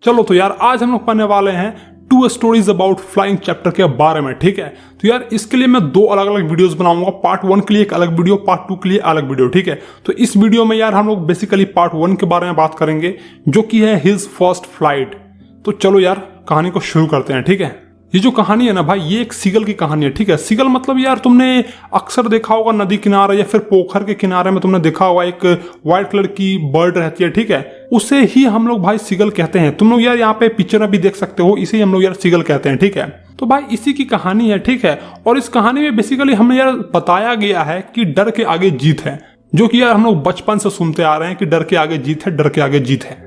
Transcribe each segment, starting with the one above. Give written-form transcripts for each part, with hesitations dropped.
चलो तो यार आज हम लोग पढ़ने वाले हैं 2 स्टोरीज अबाउट फ्लाइंग चैप्टर के बारे में। ठीक है, तो यार इसके लिए मैं 2 अलग अलग वीडियोस बनाऊंगा। पार्ट 1 के लिए एक अलग वीडियो, पार्ट 2 के लिए अलग वीडियो। ठीक है, तो इस वीडियो में यार हम लोग बेसिकली पार्ट 1 के बारे में बात करेंगे जो कि है हिज फर्स्ट फ्लाइट। तो चलो यार कहानी को शुरू करते हैं। ठीक है, ये जो कहानी है ना भाई, ये एक सीगल की कहानी है। ठीक है, सीगल मतलब यार तुमने अक्सर देखा होगा नदी किनारे या फिर पोखर के किनारे में तुमने देखा होगा एक व्हाइट कलर की बर्ड रहती है। ठीक है, उसे ही हम लोग भाई सीगल कहते हैं। तुम लोग यार यहाँ पे पिक्चर में भी देख सकते हो, इसे हम लोग यार सीगल कहते हैं। ठीक है, तो भाई इसी की कहानी है। ठीक है, और इस कहानी में बेसिकली हमें यार बताया गया है कि डर के आगे जीत है, जो कि यार हम लोग बचपन से सुनते आ रहे हैं कि डर के आगे जीत है, डर के आगे जीत है।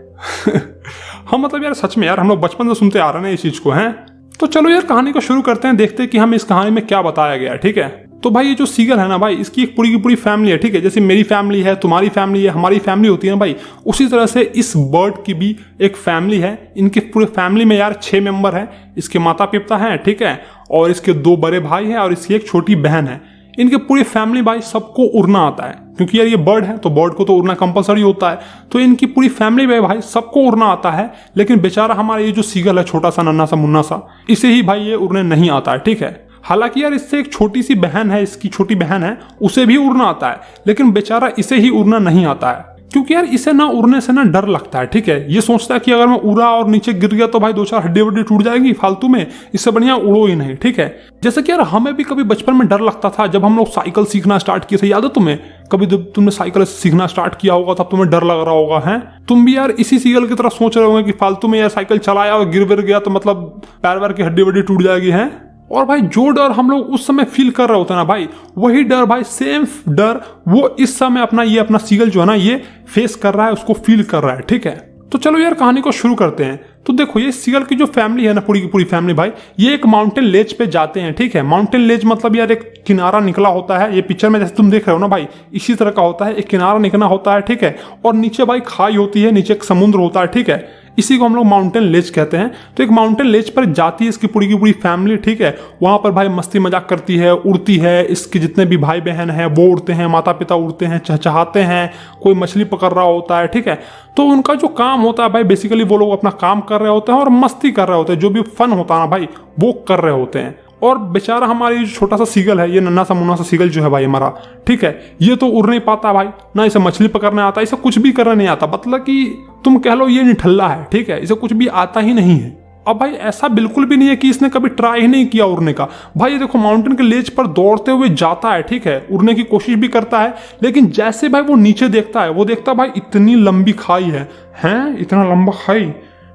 हम मतलब यार सच में यार हम लोग बचपन से सुनते आ रहे हैं इस चीज को हैं। तो चलो यार कहानी को शुरू करते हैं, देखते हैं कि हमें इस कहानी में क्या बताया गया है। ठीक है, तो भाई ये जो सीगल है ना भाई, इसकी एक पूरी की पूरी फैमिली है। ठीक है, जैसे मेरी फैमिली है, तुम्हारी फैमिली है, हमारी फैमिली होती है ना भाई, उसी तरह से इस बर्ड की भी एक फैमिली है। इनके पूरे फैमिली में यार 6 मेंबर हैं। इसके माता पिता हैं, ठीक है, और इसके 2 बड़े भाई हैं और इसकी एक छोटी बहन है। इनके पूरी फैमिली भाई सबको उड़ना आता है, क्योंकि यार ये बर्ड है तो बर्ड को तो उड़ना कंपलसरी होता है। तो इनकी पूरी फैमिली में भाई सबको उड़ना आता है, लेकिन बेचारा हमारा ये जो सीगल है, छोटा सा नन्हा सा मुन्ना सा, इसे ही भाई ये उड़ने नहीं आता है। ठीक है, हालांकि यार इससे एक छोटी सी बहन है, इसकी छोटी बहन है, उसे भी उड़ना आता है, लेकिन बेचारा इसे ही उड़ना नहीं आता है, क्योंकि यार इसे ना उड़ने से ना डर लगता है। ठीक है, ये सोचता है कि अगर मैं उड़ा और नीचे गिर गया तो भाई 2-4 हड्डी वड्डी टूट जाएगी फालतू में, इससे बढ़िया उड़ो ही नहीं। ठीक है, जैसे कि यार हमें भी कभी बचपन में डर लगता था जब हम लोग साइकिल सीखना स्टार्ट किए थे। याद है तुम्हें? कभी जब तुमने साइकिल सीखना स्टार्ट किया होगा तब तुम्हें डर लग रहा होगा है। तुम भी यार इसी सीगल की तरह सोच रहे होंगे कि फालतू में यार साइकिल चलाया और गिर गिर गया तो मतलब पैर वैर की हड्डी वड्डी टूट जाएगी है। और भाई जो डर हम लोग उस समय फील कर रहे होते हैं ना भाई, वही डर भाई, सेम डर वो इस समय अपना सीगल जो है ना ये फेस कर रहा है, उसको फील कर रहा है। ठीक है, तो चलो यार कहानी को शुरू करते हैं। तो देखो ये सीगल की जो फैमिली है ना, पूरी की पूरी फैमिली भाई, ये एक माउंटेन लेज पे जाते हैं। ठीक है, माउंटेन लेज मतलब यार एक किनारा निकला होता है। ये पिक्चर में जैसे तुम देख रहे हो ना भाई, इसी तरह का होता है, एक किनारा निकलना होता है। ठीक है, और नीचे भाई खाई होती है, नीचे एक समुद्र होता है। ठीक है, इसी को हम लोग माउंटेन लेज कहते हैं। तो एक माउंटेन लेज पर जाती है इसकी पूरी की पूरी फैमिली। ठीक है, वहां पर भाई मस्ती मजाक करती है, उड़ती है, इसके जितने भी भाई बहन हैं वो उड़ते हैं, माता पिता उड़ते हैं, चहचहाते हैं, कोई मछली पकड़ रहा होता है। ठीक है, तो उनका जो काम होता है भाई, बेसिकली वो लोग अपना काम कर रहे होते हैं और मस्ती कर रहे होते हैं, जो भी फन होता है ना भाई वो कर रहे होते हैं। और बेचारा हमारी जो छोटा सा सीगल है, ये नन्हा सा मुन्ना सा सीगल जो है भाई हमारा, ठीक है, ये तो उड़ नहीं पाता भाई, ना इसे मछली पकड़ने आता, इसे कुछ भी करना नहीं आता, मतलब कि तुम कह लो ये निठल्ला है। ठीक है, इसे कुछ भी आता ही नहीं है। अब भाई ऐसा बिल्कुल भी नहीं है कि इसने कभी ट्राई ही नहीं किया उड़ने का। भाई ये देखो माउंटेन के लेज पर दौड़ते हुए जाता है, ठीक है, उड़ने की कोशिश भी करता है, लेकिन जैसे भाई वो नीचे देखता है, वो देखता है भाई इतनी लंबी खाई है, हैं इतना लंबा खाई,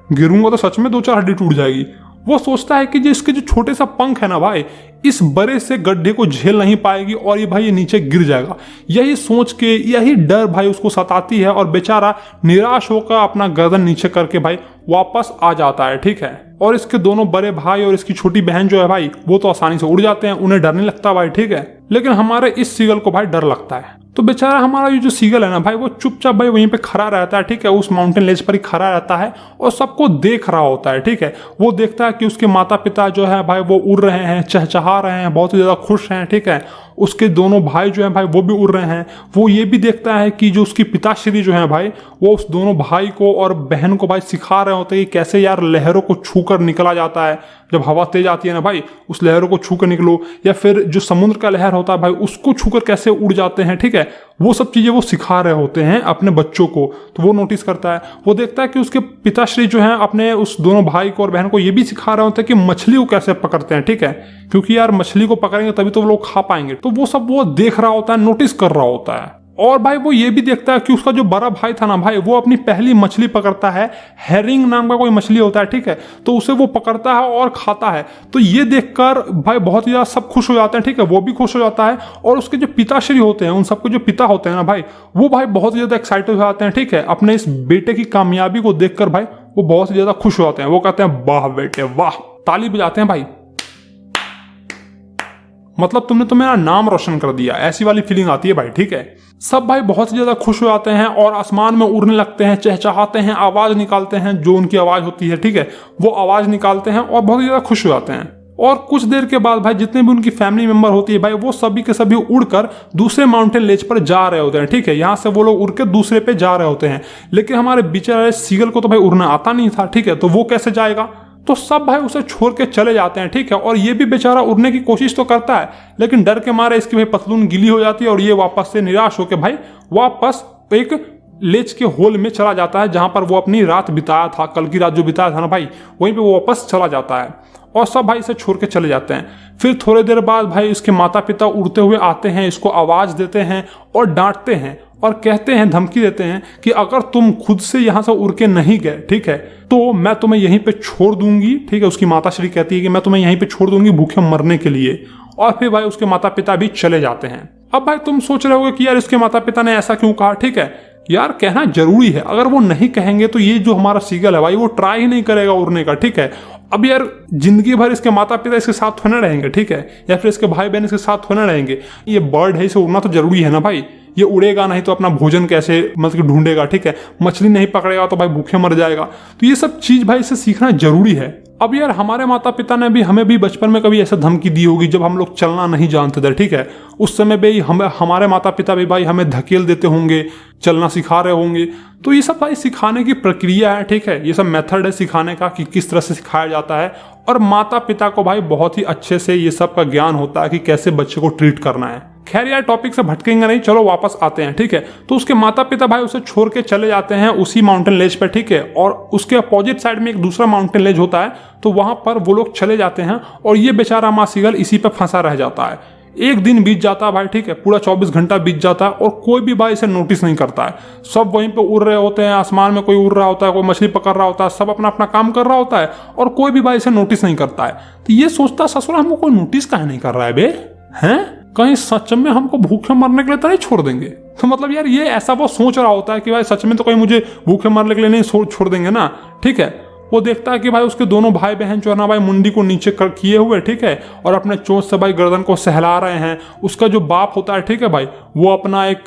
गिरूंगा तो सच में 2-4 हड्डी टूट जाएगी। वो सोचता है कि जो इसके जो छोटे सा पंख है ना भाई, इस बड़े से गड्ढे को झेल नहीं पाएगी और ये भाई ये नीचे गिर जाएगा। यही सोच के, यही डर भाई उसको सताती है और बेचारा निराश होकर अपना गर्दन नीचे करके भाई वापस आ जाता है। ठीक है, और इसके दोनों बड़े भाई और इसकी छोटी बहन जो है भाई, वो तो आसानी से उड़ जाते हैं, उन्हें डर नहीं लगता भाई। ठीक है, लेकिन हमारे इस सीगल को भाई डर लगता है। तो बेचारा हमारा ये जो सीगल है ना भाई, वो चुपचाप भाई वहीं पे खड़ा रहता है। ठीक है, उस माउंटेन लेज पर ही खड़ा रहता है और सबको देख रहा होता है। ठीक है, वो देखता है कि उसके माता पिता जो है भाई वो उड़ रहे हैं, चहचहा रहे हैं, बहुत ही ज्यादा खुश हैं। ठीक है, उसके दोनों भाई जो हैं भाई वो भी उड़ रहे हैं। वो ये भी देखता है कि जो उसकी पिताश्री जो है भाई, वो उस दोनों भाई को और बहन को भाई सिखा रहे होते हैं कि कैसे यार लहरों को छूकर निकला जाता है। जब हवा तेज आती है ना भाई, उस लहरों को छूकर निकलो, या फिर जो समुद्र का लहर होता है भाई उसको छूकर कैसे उड़ जाते हैं। ठीक है, वो सब चीजें वो सिखा रहे होते हैं अपने बच्चों को। तो वो नोटिस करता है, वो देखता है कि उसके पिताश्री जो है अपने उस दोनों भाई को और बहन को ये भी सिखा रहे होते हैं कि मछली को कैसे पकड़ते हैं। ठीक है, क्योंकि यार मछली को पकड़ेंगे तभी तो वो लोग खा पाएंगे। तो वो सब वो देख रहा होता है, नोटिस कर रहा होता है। और भाई वो ये भी देखता है कि उसका जो बड़ा भाई था ना भाई, वो अपनी पहली मछली पकड़ता है, हेरिंग नाम का कोई मछली होता है। ठीक है, तो उसे वो पकड़ता है और खाता है। तो ये देखकर भाई बहुत ही ज्यादा सब खुश हो जाते हैं। ठीक है, वो भी खुश हो जाता है और उसके जो पिताश्री होते हैं, उन सबके जो पिता होते हैं ना भाई, वो भाई बहुत ही ज्यादा एक्साइटेड हो जाते हैं। ठीक है, अपने इस बेटे की कामयाबी को देखकर भाई वो बहुत ही ज्यादा खुश हो जाते हैं। वो कहते हैं वाह बेटे वाह, ताली बजाते हैं भाई, मतलब तुमने तो मेरा नाम रोशन कर दिया, ऐसी वाली फीलिंग आती है भाई। ठीक है, सब भाई बहुत ही ज्यादा खुश हो जाते हैं और आसमान में उड़ने लगते हैं, चहचहाते हैं, आवाज निकालते हैं, जो उनकी आवाज होती है। ठीक है, वो आवाज निकालते हैं और बहुत ही ज्यादा खुश हो जाते हैं। और कुछ देर के बाद भाई जितने भी उनकी फैमिली मेंबर होती है भाई वो सभी के सभी उड़कर दूसरे माउंटेन रेंज पर जा रहे होते हैं, ठीक है। यहाँ से वो लोग उड़ के दूसरे पे जा रहे होते हैं, लेकिन हमारे बेचारे सीगल को तो भाई उड़ना आता नहीं था, ठीक है। तो वो कैसे जाएगा, तो सब भाई उसे छोड़ के चले जाते हैं, ठीक है। और ये भी बेचारा उड़ने की कोशिश तो करता है, लेकिन डर के मारे इसकी भाई पतलून गीली हो जाती है और ये वापस से निराश होकर भाई वापस एक लेज के होल में चला जाता है जहां पर वो अपनी रात बिताया था, कल की रात जो बिताया था ना भाई, वहीं पे वो वापस चला जाता है और सब भाई इसे छोड़ के चले जाते हैं। फिर थोड़ी देर बाद भाई इसके माता पिता उड़ते हुए आते हैं, इसको आवाज देते हैं और डांटते हैं और कहते हैं, धमकी देते हैं कि अगर तुम खुद से यहाँ से उड़ के नहीं गए, ठीक है, तो मैं तुम्हें यहीं पे छोड़ दूंगी, ठीक है। उसकी माता श्री कहती है कि मैं तुम्हें यहीं पे छोड़ दूंगी भूखे मरने के लिए। और फिर भाई उसके माता पिता भी चले जाते हैं। अब भाई तुम सोच रहे होगे कि यार इसके माता पिता ने ऐसा क्यों कहा, ठीक है। यार कहना जरूरी है, अगर वो नहीं कहेंगे तो ये जो हमारा सीगल है भाई वो ट्राई ही नहीं करेगा उड़ने का, ठीक है। अब यार जिंदगी भर इसके माता पिता इसके साथ होने रहेंगे, ठीक है, या फिर इसके भाई बहन इसके साथ होने रहेंगे। ये बर्ड है, इसे उड़ना तो जरूरी है ना भाई। ये उड़ेगा नहीं तो अपना भोजन कैसे मतलब ढूंढेगा, ठीक है। मछली नहीं पकड़ेगा तो भाई भूखे मर जाएगा। तो ये सब चीज भाई इसे सीखना जरूरी है। अब यार हमारे माता पिता ने भी हमें भी बचपन में कभी ऐसा धमकी दी होगी जब हम लोग चलना नहीं जानते थे, ठीक है। उस समय भी हमारे माता पिता भी भाई हमें धकेल देते होंगे, चलना सिखा रहे होंगे। तो ये सब भाई सिखाने की प्रक्रिया है, ठीक है। ये सब मेथड है सिखाने का कि किस तरह से सिखाया जाता है। और माता पिता को भाई बहुत ही अच्छे से ये सब का ज्ञान होता है कि कैसे बच्चे को ट्रीट करना है। खैर यार टॉपिक से भटकेंगे नहीं, चलो वापस आते हैं, ठीक है। तो उसके माता पिता भाई उसे छोड़ के चले जाते हैं उसी माउंटेन लेज पे, ठीक है। और उसके अपोजिट साइड में एक दूसरा माउंटेन लेज होता है, तो वहां पर वो लोग चले जाते हैं और ये बेचारा माँ सीगल इसी पे फंसा रह जाता है। एक दिन बीत जाता है भाई, ठीक है, पूरा 24 घंटा बीत जाता है और कोई भी भाई इसे नोटिस नहीं करता है। सब वहीं पे उड़ रहे होते हैं, आसमान में कोई उड़ रहा होता है, कोई मछली पकड़ रहा होता है, सब अपना अपना काम कर रहा होता है और कोई भी भाई इसे नोटिस नहीं करता है। तो ये सोचता ससुरा हमको कोई नोटिस काहे नहीं कर रहा है बे, हैं, कहीं सच में हमको भूखे मरने के लिए तो नहीं छोड़ देंगे। तो मतलब यार ये ऐसा वो सोच रहा होता है कि भाई सच में तो कहीं मुझे भूखे मरने के लिए नहीं छोड़ देंगे ना, ठीक है। वो देखता है कि भाई उसके दोनों भाई बहन जो है ना भाई मुंडी को नीचे किए हुए, ठीक है, और अपने चोंच से भाई गर्दन को सहला रहे हैं। उसका जो बाप होता है, ठीक है भाई, वो अपना एक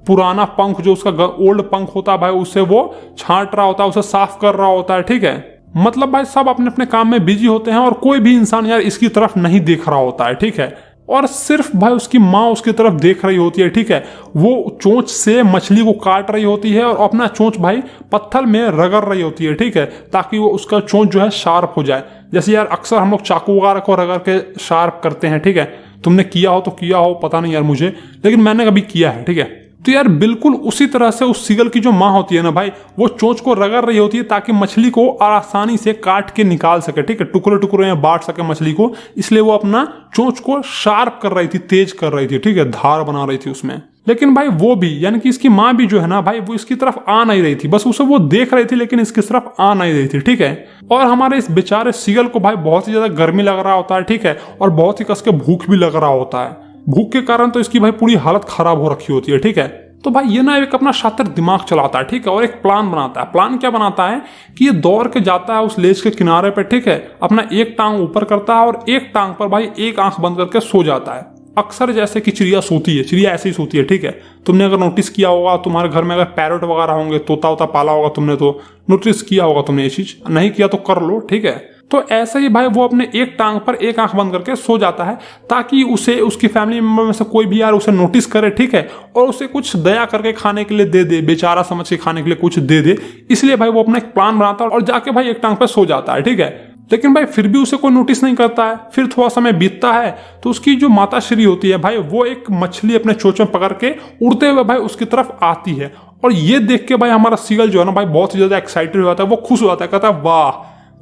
पुराना पंख जो उसका ओल्ड पंख होता है भाई उससे वो छांट रहा होता है, उसे साफ कर रहा होता है, ठीक है। मतलब भाई सब अपने अपने काम में बिजी होते हैं और कोई भी इंसान यार इसकी तरफ नहीं देख रहा होता है, ठीक है। और सिर्फ भाई उसकी माँ उसकी तरफ देख रही होती है, ठीक है। वो चोंच से मछली को काट रही होती है और अपना चोंच भाई पत्थर में रगड़ रही होती है, ठीक है, ताकि वो उसका चोंच जो है शार्प हो जाए। जैसे यार अक्सर हम लोग चाकू वगैरह को रगड़ के शार्प करते हैं, ठीक है। तुमने किया हो तो किया हो, पता नहीं यार मुझे, लेकिन मैंने कभी किया है, ठीक है। तो यार बिल्कुल उसी तरह से उस सीगल की जो माँ होती है ना भाई, वो चोंच को रगड़ रही होती है ताकि मछली को आसानी से काट के निकाल सके, ठीक है, टुकड़े टुकड़े में बांट सके मछली को। इसलिए वो अपना चोंच को शार्प कर रही थी, तेज कर रही थी, ठीक है, धार बना रही थी उसमें। लेकिन भाई वो भी यानी कि इसकी माँ भी जो है ना भाई वो इसकी तरफ आ नहीं रही थी, बस उसे वो देख रही थी लेकिन इसकी तरफ आ नहीं रही थी, ठीक है। और हमारे इस बेचारे सीगल को भाई बहुत ही ज्यादा गर्मी लग रहा होता है, ठीक है, और बहुत ही कस के भूख भी लग रहा होता है। भूख के कारण तो इसकी भाई पूरी हालत खराब हो रखी होती है, ठीक है। तो भाई ये ना एक अपना शातिर दिमाग चलाता है, ठीक है, और एक प्लान बनाता है। प्लान क्या बनाता है कि ये दौड़ के जाता है उस लेज के किनारे पे, ठीक है, अपना एक टांग ऊपर करता है और एक टांग पर भाई एक आंख बंद करके सो जाता है। अक्सर जैसे कि चिड़िया सोती है, चिड़िया ऐसे ही सोती है, ठीक है। तुमने अगर नोटिस किया होगा, तुम्हारे घर में अगर पैरट वगैरह होंगे, तोता वोता पाला होगा तुमने, तो नोटिस किया होगा तुमने ये चीज, नहीं किया तो कर लो, ठीक है। तो ऐसे ही भाई वो अपने एक टांग पर एक आंख बंद करके सो जाता है ताकि उसे उसकी फैमिली मेंबर में से कोई भी यार उसे नोटिस करे, ठीक है, और उसे कुछ दया करके खाने के लिए दे दे, बेचारा समझ के खाने के लिए कुछ दे दे। इसलिए भाई वो अपना एक प्लान बनाता है और जाके भाई एक टांग पर सो जाता है, ठीक है। लेकिन भाई फिर भी उसे कोई नोटिस नहीं करता है। फिर थोड़ा समय बीतता है तो उसकी जो माता श्री होती है भाई वो एक मछली अपने चोंच में पकड़ के उड़ते हुए भाई उसकी तरफ आती है। और ये देख के भाई हमारा सीगल जो है ना भाई बहुत ही ज्यादा एक्साइटेड हो जाता है, वो खुश हो जाता है, कहता है वाह,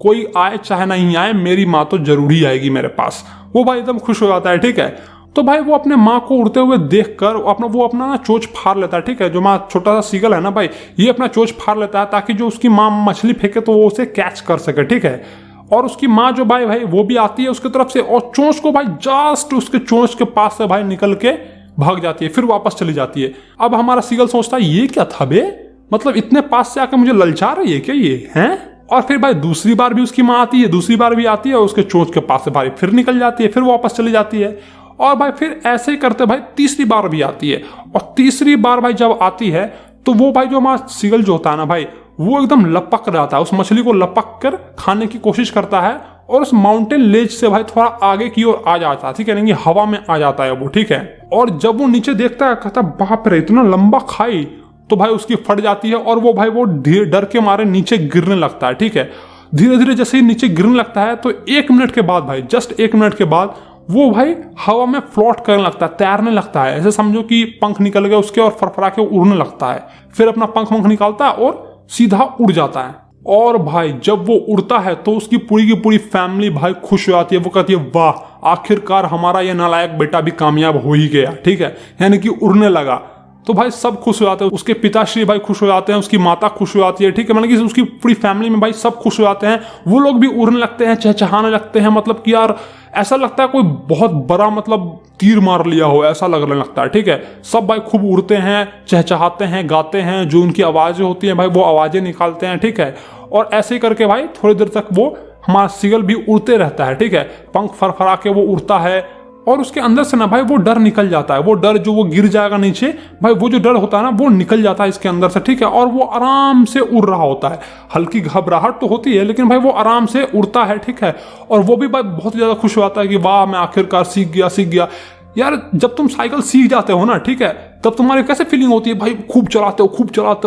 कोई आए चाहे नहीं आए मेरी माँ तो जरूरी आएगी मेरे पास। वो भाई एकदम खुश हो जाता है, ठीक है। तो भाई वो अपने माँ को उड़ते हुए देखकर वो अपना ना चोंच फाड़ लेता है, ठीक है। जो माँ छोटा सा सीगल है ना भाई, ये अपना चोंच फाड़ लेता है ताकि जो उसकी माँ मछली फेंके तो वो उसे कैच कर सके, ठीक है। और उसकी माँ जो भाई वो भी आती है उसकी तरफ से और चोंच को भाई जस्ट उसके चोंच के पास से भाई निकल के भाग जाती है, फिर वापस चली जाती है। अब हमारा सीगल सोचता है ये क्या था बे, मतलब इतने पास से आके मुझे ललचा रही है क्या ये, हैं। और फिर भाई दूसरी बार भी उसकी माँ आती है, दूसरी बार भी आती है और उसके चोंच के पास से भाई फिर निकल जाती है, फिर वापस चली जाती है। और भाई फिर ऐसे ही करते भाई तीसरी बार भी आती है। और तीसरी बार भाई जब आती है तो वो भाई जो हमारा सीगल जो होता है ना भाई, वो एकदम लपक जाता है, उस मछली को लपक कर खाने की कोशिश करता है और उस माउंटेन लेज से भाई थोड़ा आगे की ओर आ जाता है, ठीक है, नहीं हवा में आ जाता है वो, ठीक है। और जब वो नीचे देखता है कहता बाप रे इतना लंबा खाई, तो भाई उसकी फट जाती है और वो भाई वो डर के मारे नीचे गिरने लगता है, ठीक है। धीरे धीरे जैसे ही नीचे गिरने लगता है तो 1 मिनट के बाद भाई, जस्ट 1 मिनट के बाद वो भाई हवा में फ्लोट करने लगता है, तैरने लगता है। ऐसे समझो कि पंख निकल गए उसके और फरफरा के उड़ने लगता है। फिर अपना पंख निकालता है और सीधा उड़ जाता है। और भाई जब वो उड़ता है तो उसकी पूरी की पूरी फैमिली भाई खुश हो जाती है। वो कहती है वाह आखिरकार हमारा ये नालायक बेटा भी कामयाब हो ही गया, ठीक है, यानी कि उड़ने लगा। तो भाई सब खुश हो जाते हैं, उसके पिताश्री भाई खुश हो जाते हैं, उसकी माता खुश हो जाती है, ठीक है, मतलब कि उसकी पूरी फैमिली में भाई सब खुश हो जाते हैं। वो लोग भी उड़ने लगते हैं, चहचहाने लगते हैं, मतलब कि यार ऐसा लगता है कोई बहुत बड़ा मतलब तीर मार लिया हो, ऐसा लगने लगता है, ठीक है। सब भाई खूब उड़ते हैं, चहचहाते हैं, गाते हैं, जो उनकी आवाज़ें होती हैं भाई वो आवाज़ें निकालते हैं, ठीक है। और ऐसे ही करके भाई थोड़ी देर तक वो हमारा सीगल भी उड़ते रहता है, ठीक है, पंख फरफरा के वो उड़ता है। और उसके अंदर से ना भाई वो डर निकल जाता है, वो डर जो वो गिर जाएगा नीचे, भाई वो जो डर होता है ना वो निकल जाता है इसके अंदर से, ठीक है। और वो आराम से उड़ रहा होता है, हल्की घबराहट तो होती है लेकिन भाई वो आराम से उड़ता है, ठीक है। और वो भी भाई बहुत ज़्यादा खुश हो जाता है कि वाह मैं आखिरकार सीख गया। यार जब तुम साइकिल सीख जाते हो ना, ठीक है, तब तुम्हारी कैसे फीलिंग होती है भाई, खूब चलाते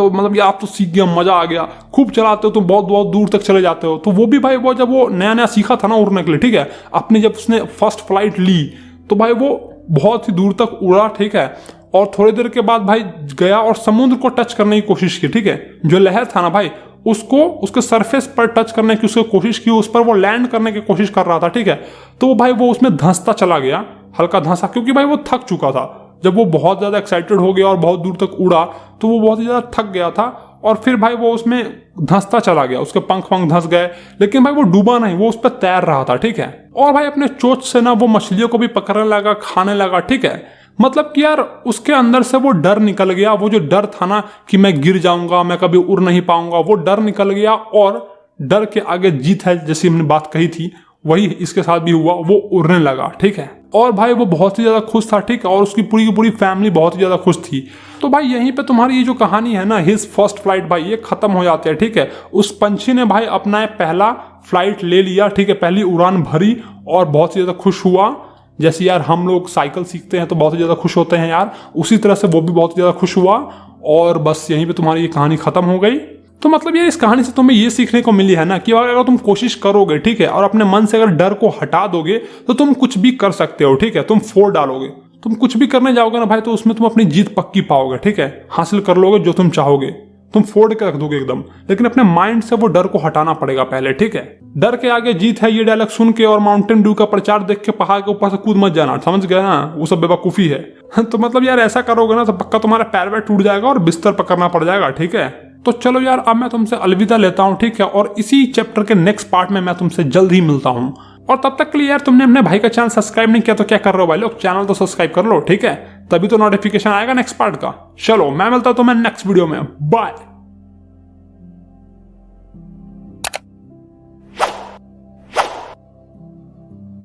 हो, मतलब यार आप तो सीख गया, मजा आ गया, खूब चलाते हो, तुम बहुत बहुत दूर तक चले जाते हो। तो वो भी भाई वो जब वो नया सीखा था ना उड़ने के लिए, ठीक है, अपनी जब उसने फर्स्ट फ्लाइट ली तो भाई वो बहुत ही दूर तक उड़ा, ठीक है। और थोड़ी देर के बाद भाई गया और समुद्र को टच करने की कोशिश की, ठीक है। जो लहर था ना भाई उसको उसके सरफेस पर टच करने की उसने कोशिश की, उस पर वो लैंड करने की कोशिश कर रहा था, ठीक है। तो भाई वो उसमें धंसता चला गया, हल्का धंसा, क्योंकि भाई वो थक चुका था। जब वो बहुत ज़्यादा एक्साइटेड हो गया और बहुत दूर तक उड़ा तो वो बहुत ही ज़्यादा थक गया था। और फिर भाई वो उसमें धंसता चला गया, उसके पंख धंस गए, लेकिन भाई वो डूबा नहीं, वो उस पर तैर रहा था, ठीक है। और भाई अपने चोंच से ना वो मछलियों को भी पकड़ने लगा, खाने लगा, ठीक है। मतलब कि यार उसके अंदर से वो डर निकल गया, वो जो डर था ना कि मैं गिर जाऊंगा, मैं कभी उड़ नहीं पाऊंगा, वो डर निकल गया। और डर के आगे जीत है, जैसी हमने बात कही थी, वही इसके साथ भी हुआ, वो उड़ने लगा, ठीक है। और भाई वो बहुत ही ज्यादा खुश था, ठीक है, और उसकी पूरी की पूरी फैमिली बहुत ही ज्यादा खुश थी। तो भाई यहीं पे तुम्हारी ये जो कहानी है ना, हिज फर्स्ट फ्लाइट, भाई ये खत्म हो जाती है, ठीक है। उस पंछी ने भाई अपना पहला फ्लाइट ले लिया, ठीक है, पहली उड़ान भरी और बहुत ही ज्यादा खुश हुआ। जैसे यार हम लोग साइकिल सीखते हैं तो बहुत ही ज्यादा खुश होते हैं यार, उसी तरह से वो भी बहुत ही ज्यादा खुश हुआ। और बस यहीं पे तुम्हारी ये कहानी खत्म हो गई। तो मतलब यार इस कहानी से तुम्हें ये सीखने को मिली है ना कि अगर तुम कोशिश करोगे, ठीक है, और अपने मन से अगर डर को हटा दोगे तो तुम कुछ भी कर सकते हो, ठीक है। तुम फोड़ डालोगे, तुम कुछ भी करने जाओगे ना भाई तो उसमें तुम अपनी जीत पक्की पाओगे, ठीक है, हासिल कर लोगे जो तुम चाहोगे, तुम फोड़ के रख दोगे एकदम। लेकिन अपने माइंड से वो डर को हटाना पड़ेगा पहले, ठीक है। डर के आगे जीत है, ये डायलॉग सुन के और माउंटेन ड्यू का प्रचार देख के पहाड़ के ऊपर से कूद मत जाना, समझ गए ना, वो सब बेवकूफी है। तो मतलब यार ऐसा करोगे ना तो पक्का तुम्हारा पैर वैर टूट जाएगा और बिस्तर पकड़ना पड़ जाएगा, ठीक है। तो चलो यार अब मैं तुमसे अलविदा लेता हूँ, ठीक है, और इसी चैप्टर के नेक्स्ट पार्ट में मैं तुमसे जल्द ही मिलता हूँ। और तब तक के लिए यार तुमने अपने भाई का चैनल सब्सक्राइब नहीं किया तो क्या कर रहे हो भाई लोग, चैनल तो सब्सक्राइब कर लो, ठीक है, तभी तो नोटिफिकेशन आएगा नेक्स्ट पार्ट का। चलो मैं मिलता हूँ तुम्हें नेक्स्ट वीडियो में, बाय।